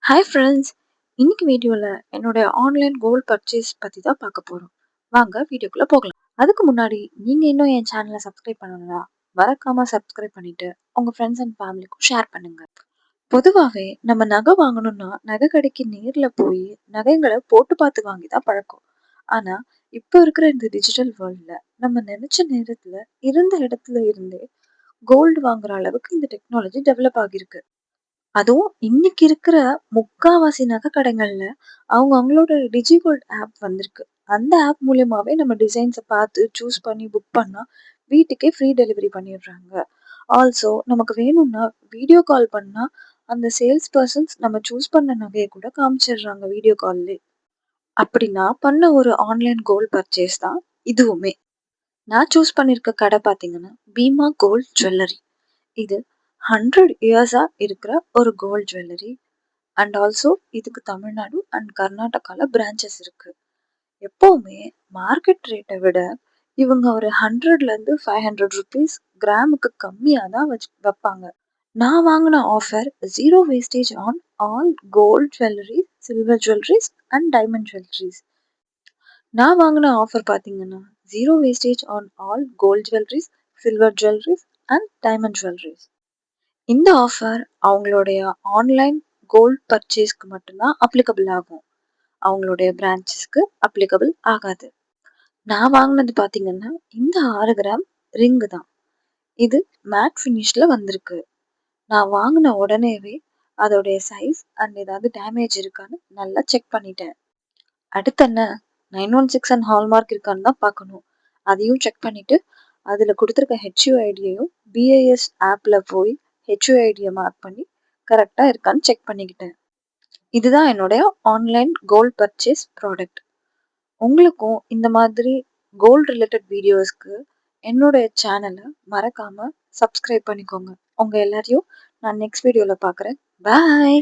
Hi friends! இன்னைக்கு வீடியோல என்னுடைய ஆன்லைன் கோல்ட் பர்ச்சேஸ் பத்தி தான் பார்க்க போறோம். வாங்க வீடியோக்குள்ள போகலாம். அதுக்கு முன்னாடி நீங்க இன்னும் என் சேனலை சப்ஸ்கிரைப் பண்ணலனா மறக்காம சப்ஸ்கிரைப் பண்ணிட்டு உங்க ஃப்ரெண்ட்ஸ் அண்ட் ஃபேமிலிக்கும் ஷேர் பண்ணுங்க. பொதுவாவே நம்ம நகை வாங்கணும்னா நகை கடைக்கு நேர்ல போய் நகைகளை போட்டு பார்த்து வாங்கி தான் பழக்கம். ஆனா இப்போ இருக்கிற இந்த டிஜிட்டல் வேர்ல்ட்ல நம்ம நினைச்ச நேரத்துல இருந்த இடத்துல இருந்தே கோல்டு வாங்குற அளவுக்கு இந்த டெக்னாலஜி டெவலப் ஆகியிருக்கு. அதுவும் இன்னைக்கு இருக்கிற முக்காவாசி நகை கடைகள்ல அவங்களோட டிஜிகோல்ட் ஆப் வந்திருக்கு. அந்த ஆப் மூலியமாவே நம்ம டிசைன்ஸை பார்த்து சூஸ் பண்ணி புக் பண்ணா வீட்டுக்கே ஃப்ரீ டெலிவரி பண்ணிடுறாங்க. ஆல்சோ நமக்கு வேணும்னா வீடியோ கால் பண்ணா அந்த சேல்ஸ் பர்சன்ஸ் நம்ம சூஸ் பண்ண நகையை கூட காமிச்சிடுறாங்க வீடியோ கால்லே. அப்படி நான் பண்ண ஒரு ஆன்லைன் கோல்ட் பர்ச்சேஸ் தான் இதுவுமே. நான் சூஸ் பண்ணியிருக்க கடை பார்த்தீங்கன்னா பீமா கோல்ட் ஜுவல்லரி. இது 100 இயர்ஸா இருக்கிற ஒரு கோல்ட் ஜுவல்லரி. அண்ட் ஆல்சோ இதுக்கு தமிழ்நாடு அண்ட் கர்நாடகால பிரான்ச்சஸ் இருக்கு. எப்பவுமே மார்க்கெட் ரேட்டை விட இவங்க ஒரு 100ல இருந்து 500 ருபீஸ் கிராமுக்கு கம்மியா தான் வைப்பாங்க. நான் வாங்கின offer zero wastage on all gold jewellery, silver jewelleries and diamond jewelleries. நான் வாங்கின ஆஃபர் பார்த்தீங்கன்னா zero wastage on all gold jewelleries, silver jewelleries and diamond jewelleries. இந்த ஆஃபர் அவங்களுடைய ஆன்லைன் கோல்ட் பர்ச்சேஸ்க்கு மட்டும்தான் அப்ளிகபிள் ஆகும். அவங்களுடைய பிரான்ச்சஸ்க்கு அப்ளிகபிள் ஆகாது. நான் வாங்கினது பார்த்தீங்கன்னா இந்த 6 கிராம் ரிங்கு தான். இது மேட் ஃபினிஷ்ல வந்திருக்கு. நான் வாங்கின உடனேவே அதோடைய சைஸ் அண்ட் ஏதாவது டேமேஜ் இருக்கான்னு நல்லா செக் பண்ணிட்டேன். அடுத்து என்ன 916 அண்ட் ஹால்மார்க் இருக்கான்னு தான் பார்க்கணும். அதையும் செக் பண்ணிட்டு அதில் கொடுத்துருக்க ஹெச்யூஐடியையும் பிஐஎஸ் ஆப்பில் போய் ஹெச்யூஐடியை மார்க் பண்ணி கரெக்டாக இருக்கான்னு செக் பண்ணிக்கிட்டேன். இதுதான் என்னுடைய ஆன்லைன் கோல்ட் பர்ச்சேஸ் ப்ராடக்ட். உங்களுக்கும் இந்த மாதிரி கோல்ட் ரிலேட்டட் வீடியோஸ்க்கு என்னுடைய சேனலை மறக்காம சப்ஸ்கிரைப் பண்ணிக்கோங்க. உங்க எல்லாரையும் நான் நெக்ஸ்ட் வீடியோவில் பார்க்குறேன். பாய்.